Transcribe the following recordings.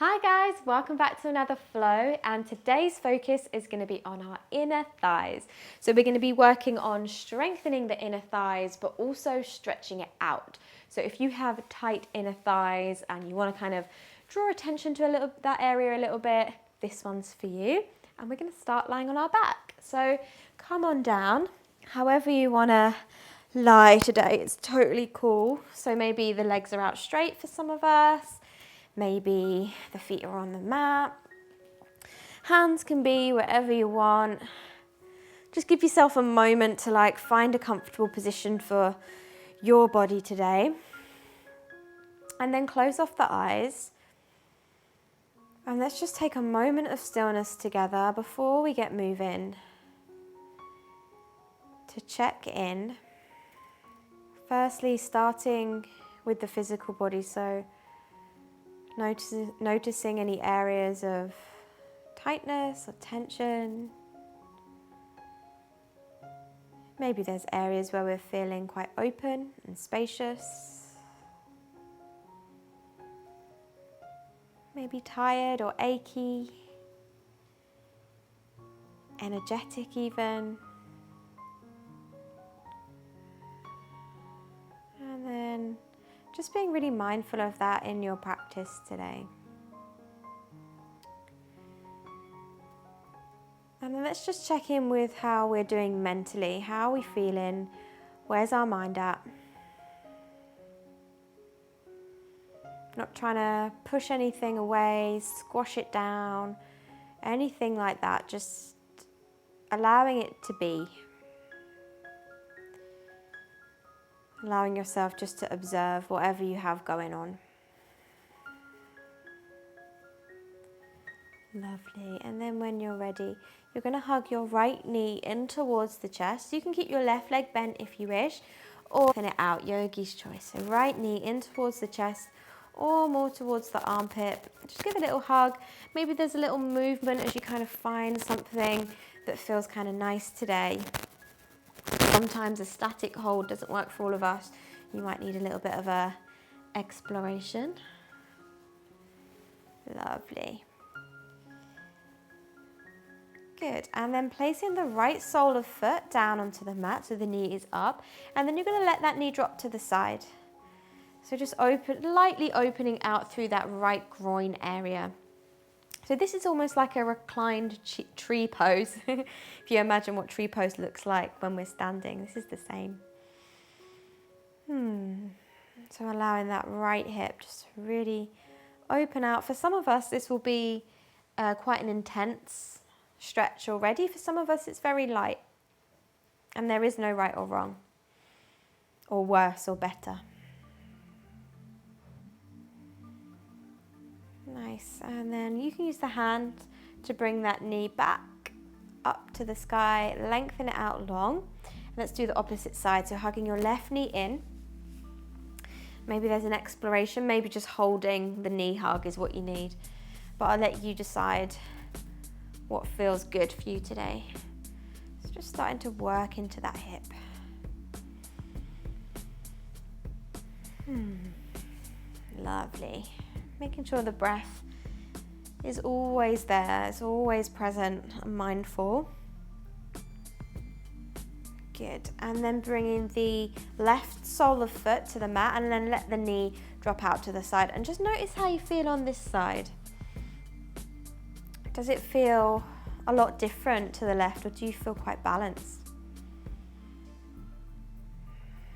Hi guys, welcome back to another flow, and today's focus is going to be on our inner thighs. So we're going to be working on strengthening the inner thighs but also stretching it out. So if you have tight inner thighs and you want to kind of draw attention to that area a little bit, this one's for you. And we're going to start lying on our back. So come on down, however you want to lie today, it's totally cool. So maybe the legs are out straight for some of us. Maybe the feet are on the mat. Hands can be wherever you want. Just give yourself a moment to find a comfortable position for your body today. And then close off the eyes. And let's just take a moment of stillness together before we get moving. To check in. Firstly, starting with the physical body. So noticing any areas of tightness or tension. Maybe there's areas where we're feeling quite open and spacious. Maybe tired or achy, energetic even. And then just being really mindful of that in your practice today. And then let's just check in with how we're doing mentally. How are we feeling? Where's our mind at? Not trying to push anything away, squash it down, anything like that. Just allowing it to be. Allowing yourself just to observe whatever you have going on. Lovely. And then when you're ready, you're going to hug your right knee in towards the chest. You can keep your left leg bent if you wish, or open it out, yogi's choice. So right knee in towards the chest or more towards the armpit. Just give a little hug. Maybe there's a little movement as you kind of find something that feels kind of nice today. Sometimes a static hold doesn't work for all of us. You might need a little bit of a exploration. Lovely. Good. And then placing the right sole of foot down onto the mat so the knee is up. And then you're going to let that knee drop to the side. So just lightly opening out through that right groin area. So this is almost like a reclined tree pose. If you imagine what tree pose looks like when we're standing, this is the same. So allowing that right hip just really open out. For some of us, this will be quite an intense stretch already. For some of us, it's very light. And there is no right or wrong, or worse or better. Nice. And then you can use the hand to bring that knee back up to the sky, lengthen it out long. Let's do the opposite side. So hugging your left knee in. Maybe there's an exploration, maybe just holding the knee hug is what you need. But I'll let you decide what feels good for you today. So just starting to work into that hip. Lovely. Making sure the breath is always there, it's always present and mindful. Good. And then bringing the left sole of foot to the mat and then let the knee drop out to the side. And just notice how you feel on this side. Does it feel a lot different to the left, or do you feel quite balanced?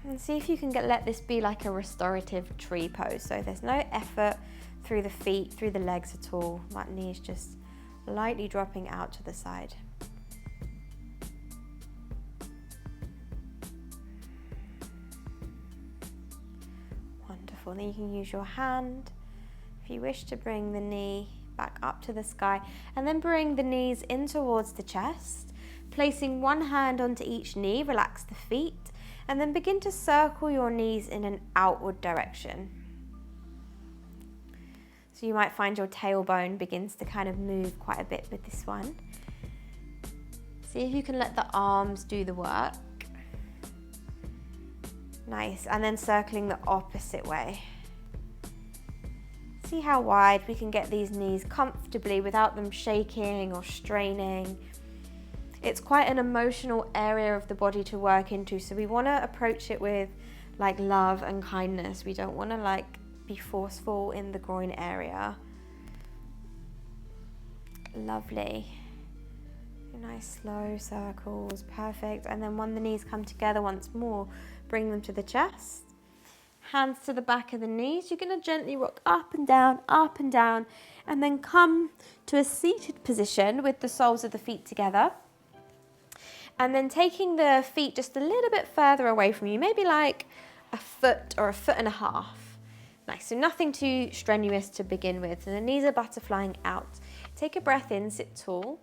And see if you can let this be like a restorative tree pose. So there's no effort through the feet, through the legs at all. That knee is just lightly dropping out to the side. Wonderful. Then you can use your hand, if you wish, to bring the knee back up to the sky, and then bring the knees in towards the chest, placing one hand onto each knee, relax the feet, and then begin to circle your knees in an outward direction. So you might find your tailbone begins to kind of move quite a bit with this one. See if you can let the arms do the work. Nice, and then circling the opposite way. See see how wide we can get these knees comfortably without them shaking or straining. It's quite an emotional area of the body to work into, so we want to approach it with like love and kindness. We don't want to like be forceful in the groin area. Lovely. Nice slow circles, perfect. And then when the knees come together once more, bring them to the chest. Hands to the back of the knees. You're going to gently rock up and down, and then come to a seated position with the soles of the feet together. And then taking the feet just a little bit further away from you, maybe like a foot or a foot and a half. Nice, so nothing too strenuous to begin with. And the knees are butterflying out. Take a breath in, sit tall.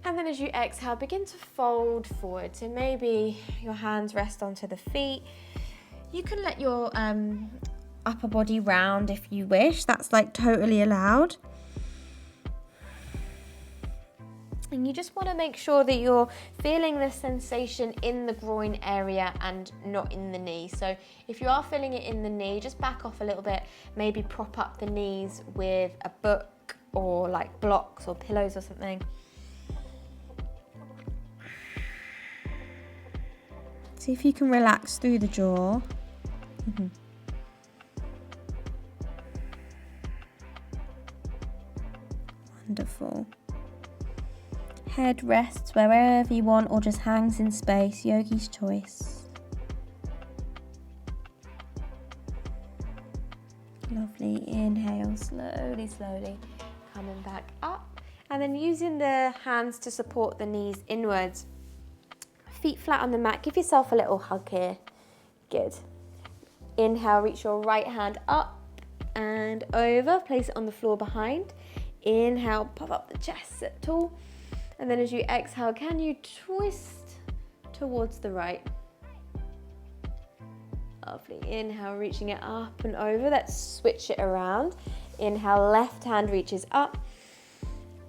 And then as you exhale, begin to fold forward. So maybe your hands rest onto the feet. You can let your upper body round if you wish. That's like totally allowed. And you just want to make sure that you're feeling the sensation in the groin area and not in the knee. So if you are feeling it in the knee, just back off a little bit. Maybe prop up the knees with a book or like blocks or pillows or something. See if you can relax through the jaw. Wonderful. Head rests wherever you want or just hangs in space, yogi's choice. Lovely, inhale, slowly, coming back up. And then using the hands to support the knees inwards. Feet flat on the mat, give yourself a little hug here. Good. Inhale, reach your right hand up and over, place it on the floor behind. Inhale, puff up the chest, sit tall. And then as you exhale, can you twist towards the right? Lovely. Inhale, reaching it up and over. Let's switch it around. Inhale, left hand reaches up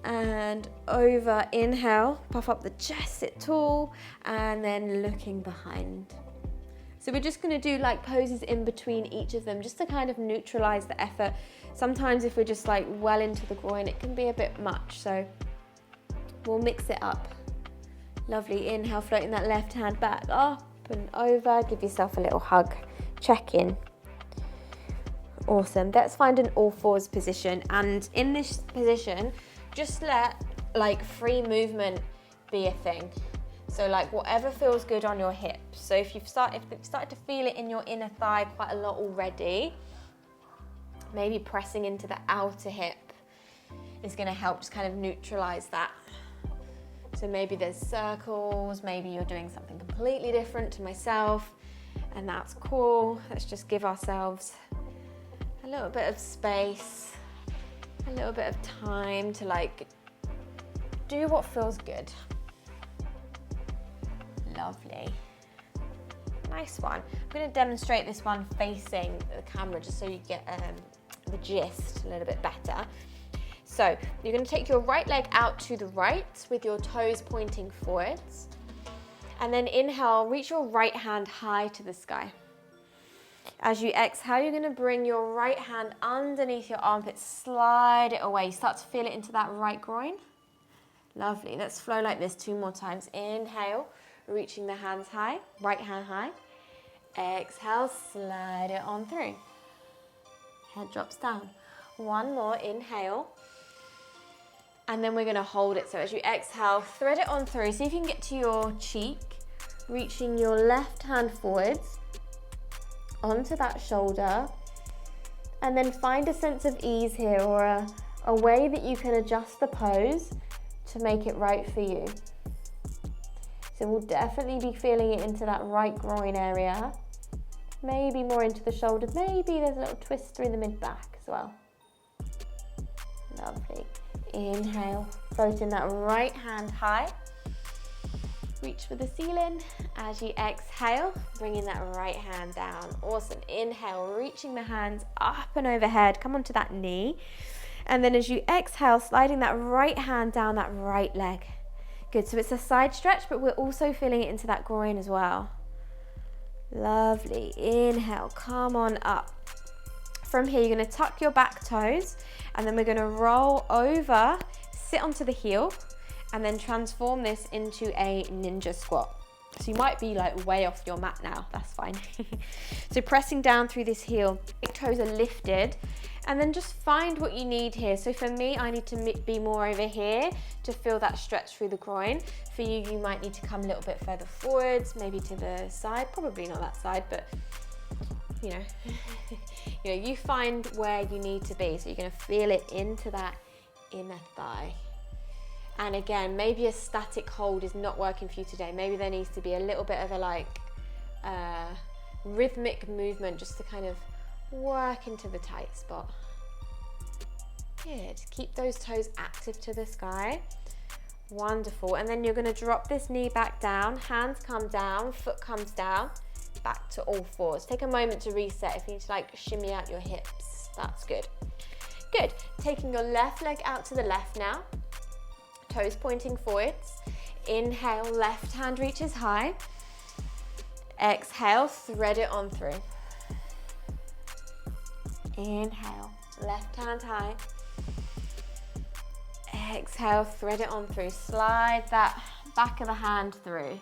and over. Inhale, puff up the chest, sit tall, and then looking behind. So we're just going to do like poses in between each of them just to kind of neutralize the effort. Sometimes if we're just like well into the groin, it can be a bit much. So we'll mix it up. Lovely. Inhale, floating that left hand back up and over. Give yourself a little hug. Check in. Awesome. Let's find an all fours position. And in this position, just let like free movement be a thing. So like whatever feels good on your hips. So if you've started to feel it in your inner thigh quite a lot already, maybe pressing into the outer hip is going to help just kind of neutralize that. So maybe there's circles, maybe you're doing something completely different to myself, and that's cool. Let's just give ourselves a little bit of space, a little bit of time to like do what feels good. Lovely. Nice one. I'm going to demonstrate this one facing the camera just so you get the gist a little bit better. So you're going to take your right leg out to the right with your toes pointing forwards. And then inhale, reach your right hand high to the sky. As you exhale, you're going to bring your right hand underneath your armpit, slide it away. Start to feel it into that right groin. Lovely. Let's flow like this 2 more times. Inhale, reaching the hands high, right hand high. Exhale, slide it on through. Head drops down. 1 more, inhale. And then we're going to hold it. So as you exhale, thread it on through. See if you can get to your cheek, reaching your left hand forwards onto that shoulder. And then find a sense of ease here, or a way that you can adjust the pose to make it right for you. So we'll definitely be feeling it into that right groin area. Maybe more into the shoulder. Maybe there's a little twist through the mid-back as well. Lovely. Inhale, floating that right hand high. Reach for the ceiling. As you exhale, bringing that right hand down. Awesome. Inhale, reaching the hands up and overhead. Come onto that knee. And then as you exhale, sliding that right hand down that right leg. Good, so it's a side stretch, but we're also feeling it into that groin as well. Lovely. Inhale, come on up. From here, you're gonna tuck your back toes, and then we're gonna roll over, sit onto the heel, and then transform this into a ninja squat. So you might be like way off your mat now, that's fine. So pressing down through this heel, big toes are lifted, and then just find what you need here. So for me, I need to be more over here to feel that stretch through the groin. For you, you might need to come a little bit further forwards, maybe to the side, probably not that side, but you know, you find where you need to be. So you're gonna feel it into that inner thigh. And again, maybe a static hold is not working for you today. Maybe there needs to be a little bit of a rhythmic movement just to kind of work into the tight spot. Good, keep those toes active to the sky. Wonderful, and then you're gonna drop this knee back down, hands come down, foot comes down, back to all fours. Take a moment to reset. If you need to like shimmy out your hips, that's good. Good, taking your left leg out to the left now. Toes pointing forwards. Inhale, left hand reaches high. Exhale, thread it on through. Inhale, left hand high. Exhale, thread it on through. Slide that back of the hand through.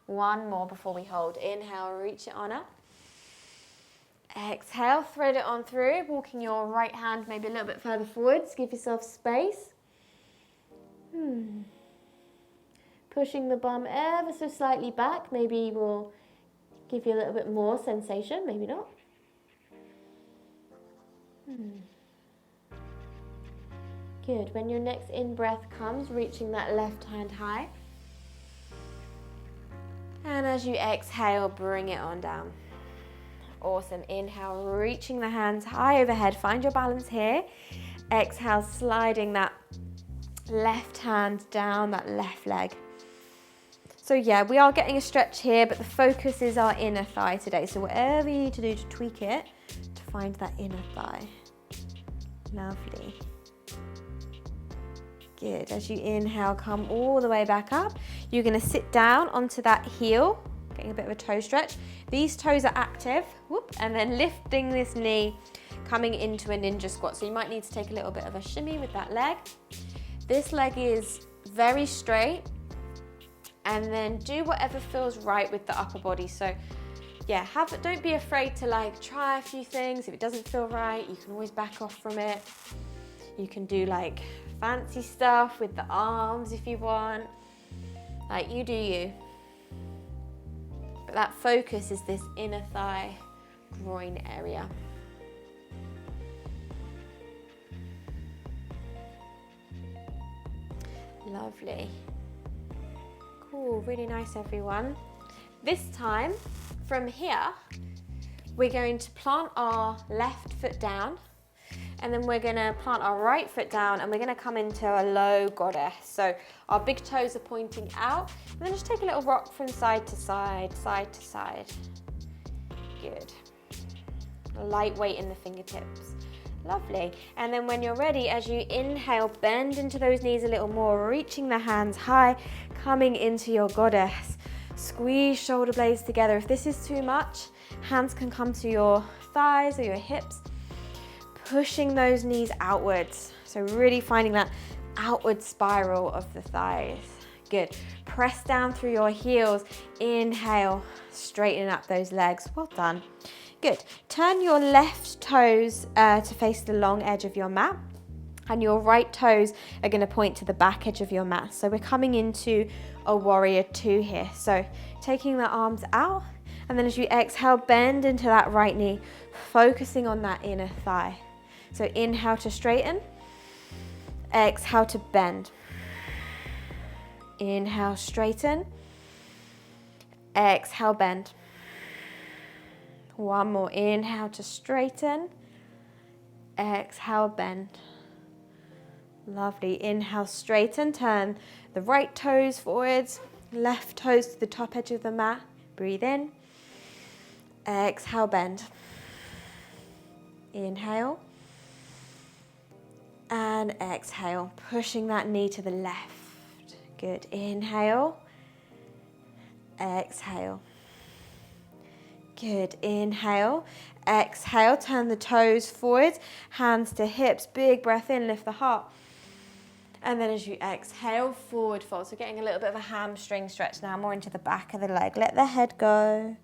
One more before we hold. Inhale, reach it on up. Exhale, thread it on through. Walking your right hand maybe a little bit further forwards. Give yourself space. Pushing the bum ever so slightly back. Maybe we'll give you a little bit more sensation, maybe not. Good. When your next in-breath comes, reaching that left hand high. And as you exhale, bring it on down. Awesome. Inhale, reaching the hands high overhead. Find your balance here. Exhale, sliding that left hand down that left leg. So yeah, we are getting a stretch here, but the focus is our inner thigh today. So whatever you need to do to tweak it, to find that inner thigh. Lovely. Good. As you inhale, come all the way back up. You're going to sit down onto that heel, getting a bit of a toe stretch. These toes are active, whoop, and then lifting this knee, coming into a ninja squat. So you might need to take a little bit of a shimmy with that leg. This leg is very straight, and then do whatever feels right with the upper body. So yeah, don't be afraid to like try a few things. If it doesn't feel right, you can always back off from it. You can do like fancy stuff with the arms if you want. Like, you do you. But that focus is this inner thigh, groin area. Lovely. Cool, really nice everyone. This time, from here, we're going to plant our left foot down, and then we're gonna plant our right foot down, and we're gonna come into a low goddess. So our big toes are pointing out, and then just take a little rock from side to side, side to side. Good. Light weight in the fingertips. Lovely. And then when you're ready, as you inhale, bend into those knees a little more, reaching the hands high, coming into your goddess. Squeeze shoulder blades together. If this is too much, hands can come to your thighs or your hips, pushing those knees outwards. So really finding that outward spiral of the thighs. Good. Press down through your heels. Inhale, straighten up those legs. Well done. Good. Turn your left toes to face the long edge of your mat, and your right toes are going to point to the back edge of your mat. So we're coming into a warrior two here. So taking the arms out, and then as you exhale, bend into that right knee, focusing on that inner thigh. So inhale to straighten, exhale to bend. Inhale, straighten, exhale, bend. One more. Inhale to straighten, exhale, bend. Lovely. Inhale, straighten, turn the right toes forwards, left toes to the top edge of the mat. Breathe in, exhale, bend. Inhale and exhale, pushing that knee to the left. Good. Inhale, exhale. Good, inhale, exhale, turn the toes forwards, hands to hips, big breath in, lift the heart. And then as you exhale, forward fold. So getting a little bit of a hamstring stretch now, more into the back of the leg. Let the head go.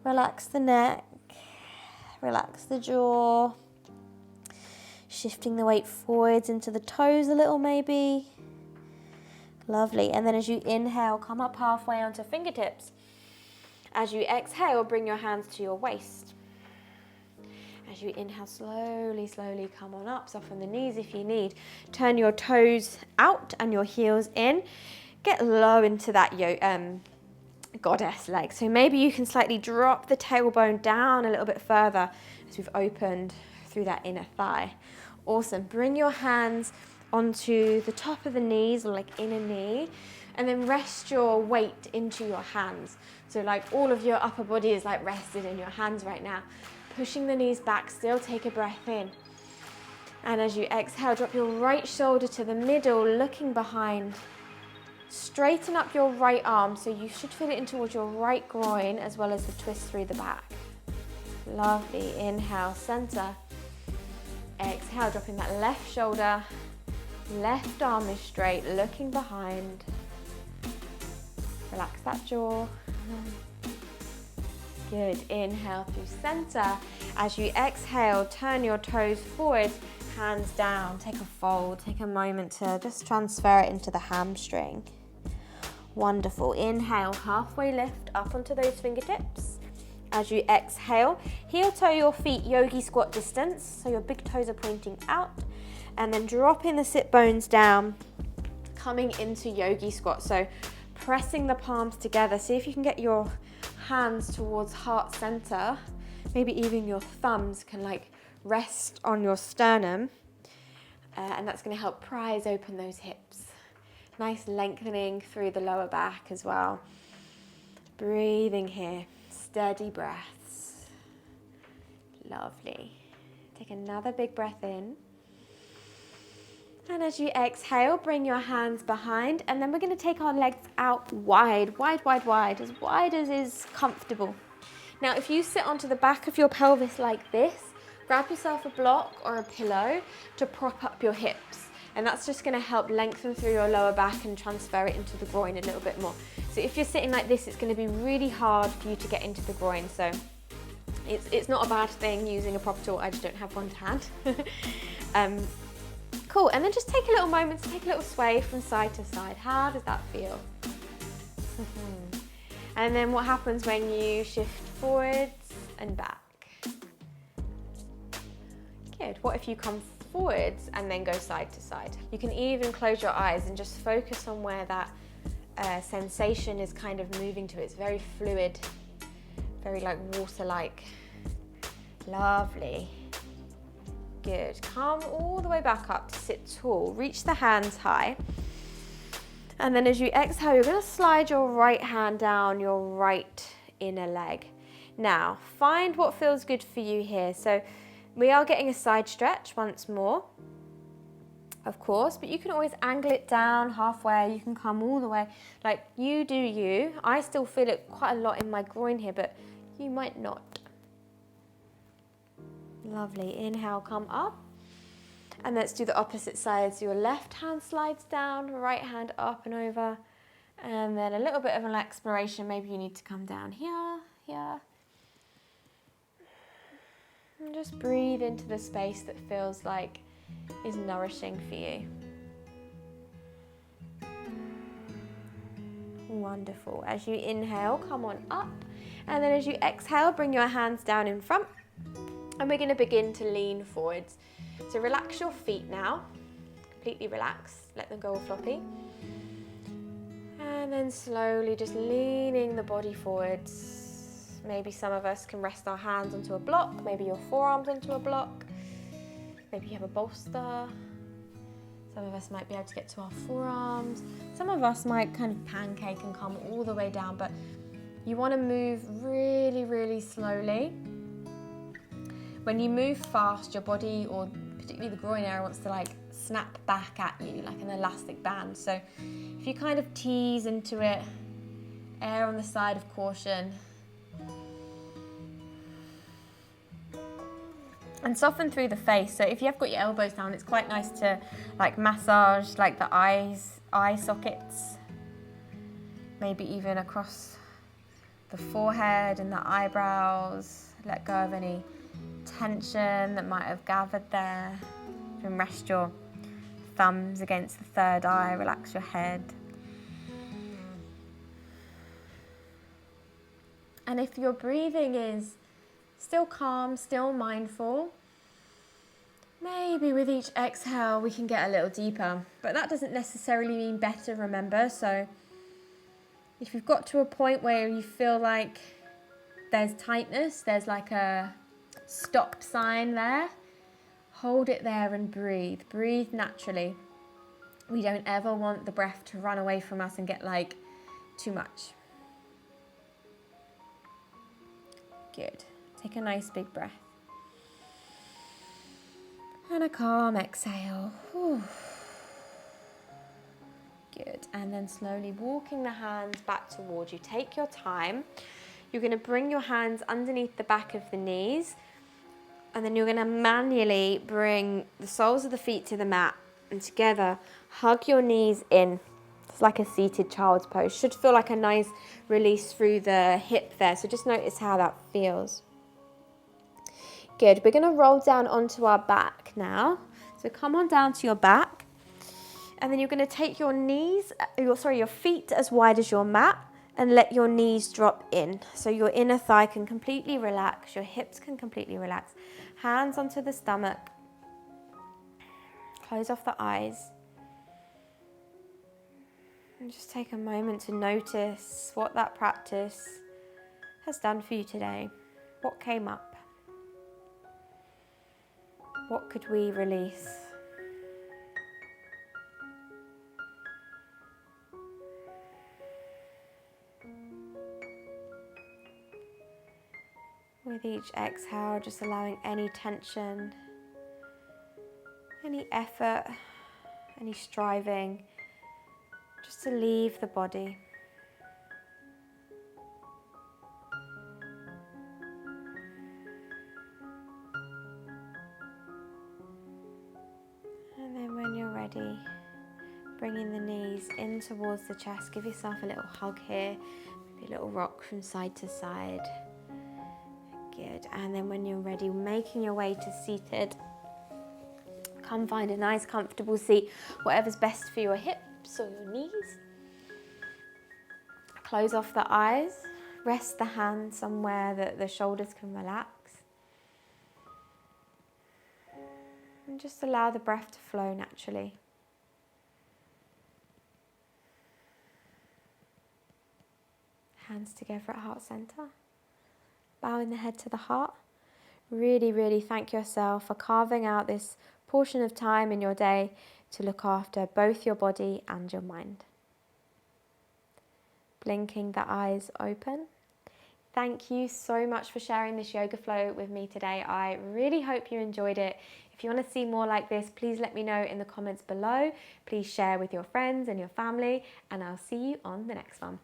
Relax the neck. Relax the jaw. Shifting the weight forwards into the toes a little maybe. Lovely. And then as you inhale, come up halfway onto fingertips. As you exhale, bring your hands to your waist. As you inhale, slowly, slowly come on up. Soften the knees if you need. Turn your toes out and your heels in. Get low into that goddess leg. So maybe you can slightly drop the tailbone down a little bit further as we've opened through that inner thigh. Awesome. Bring your hands onto the top of the knees, or like inner knee, and then rest your weight into your hands. So like all of your upper body is like rested in your hands right now. Pushing the knees back, still take a breath in. And as you exhale, drop your right shoulder to the middle, looking behind. Straighten up your right arm, so you should feel it in towards your right groin, as well as the twist through the back. Lovely, inhale, center. Exhale, dropping that left shoulder. Left arm is straight, looking behind. Relax that jaw. Good, inhale through center. As you exhale, turn your toes forward, hands down, take a fold, take a moment to just transfer it into the hamstring. Wonderful, inhale, halfway lift up onto those fingertips. As you exhale, heel toe your feet, yogi squat distance, so your big toes are pointing out, and then dropping the sit bones down, coming into yogi squat. So pressing the palms together, see if you can get your hands towards heart center, maybe even your thumbs can like rest on your sternum, and that's going to help prise open those hips. Nice lengthening through the lower back as well. Breathing here, steady breaths. Lovely. Take another big breath in. And as you exhale, bring your hands behind, and then we're going to take our legs out wide, as wide as is comfortable. Now, if you sit onto the back of your pelvis like this, grab yourself a block or a pillow to prop up your hips. And that's just going to help lengthen through your lower back and transfer it into the groin a little bit more. So if you're sitting like this, it's going to be really hard for you to get into the groin. So it's not a bad thing using a proper tool. I just don't have one to hand. Cool, and then just take a little moment to take a little sway from side to side. How does that feel? And then what happens when you shift forwards and back? Good. What if you come forwards and then go side to side? You can even close your eyes and just focus on where that sensation is kind of moving to. It's very fluid, very like water-like. Lovely. Good. Come all the way back up to sit tall. Reach the hands high. And then as you exhale, you're going to slide your right hand down your right inner leg. Now, find what feels good for you here. So we are getting a side stretch once more, of course, but you can always angle it down halfway. You can come all the way. Like, you do you. I still feel it quite a lot in my groin here, but you might not. Lovely. Inhale, come up. And let's do the opposite side. So your left hand slides down, right hand up and over. And then a little bit of an exploration. Maybe you need to come down here, here. And just breathe into the space that feels like is nourishing for you. Wonderful. As you inhale, come on up. And then as you exhale, bring your hands down in front. And we're going to begin to lean forwards. So relax your feet now. Completely relax. Let them go all floppy. And then slowly just leaning the body forwards. Maybe some of us can rest our hands onto a block. Maybe your forearms onto a block. Maybe you have a bolster. Some of us might be able to get to our forearms. Some of us might kind of pancake and come all the way down. But you want to move really, really slowly. When you move fast, your body, or particularly the groin area, wants to like snap back at you like an elastic band. So if you kind of tease into it, err on the side of caution. And soften through the face. So if you have got your elbows down, it's quite nice to like massage like the eye sockets, maybe even across the forehead and the eyebrows. Let go of any tension that might have gathered there. You can rest your thumbs against the third eye, relax your head. And if your breathing is still calm, still mindful, maybe with each exhale we can get a little deeper. But that doesn't necessarily mean better, remember. So if you've got to a point where you feel like there's tightness, there's like a stop sign there, hold it there and breathe. Breathe naturally. We don't ever want the breath to run away from us and get like too much. Good. Take a nice big breath. And a calm exhale. Whew. Good. And then slowly walking the hands back towards you. Take your time. You're going to bring your hands underneath the back of the knees. And then you're going to manually bring the soles of the feet to the mat. And together, hug your knees in. It's like a seated child's pose. Should feel like a nice release through the hip there. So just notice how that feels. Good. We're going to roll down onto our back now. So come on down to your back. And then you're going to take your feet as wide as your mat and let your knees drop in. So your inner thigh can completely relax. Your hips can completely relax. Hands onto the stomach. Close off the eyes. And just take a moment to notice what that practice has done for you today. What came up? What could we release? With each exhale, just allowing any tension, any effort, any striving, just to leave the body. And then when you're ready, bringing the knees in towards the chest, give yourself a little hug here, maybe a little rock from side to side. Good. And then when you're ready, making your way to seated. Come find a nice comfortable seat, whatever's best for your hips or your knees. Close off the eyes. Rest the hands somewhere that the shoulders can relax. And just allow the breath to flow naturally. Hands together at heart center. Bowing the head to the heart. Really, really thank yourself for carving out this portion of time in your day to look after both your body and your mind. Blinking the eyes open. Thank you so much for sharing this yoga flow with me today. I really hope you enjoyed it. If you want to see more like this, please let me know in the comments below. Please share with your friends and your family, and I'll see you on the next one.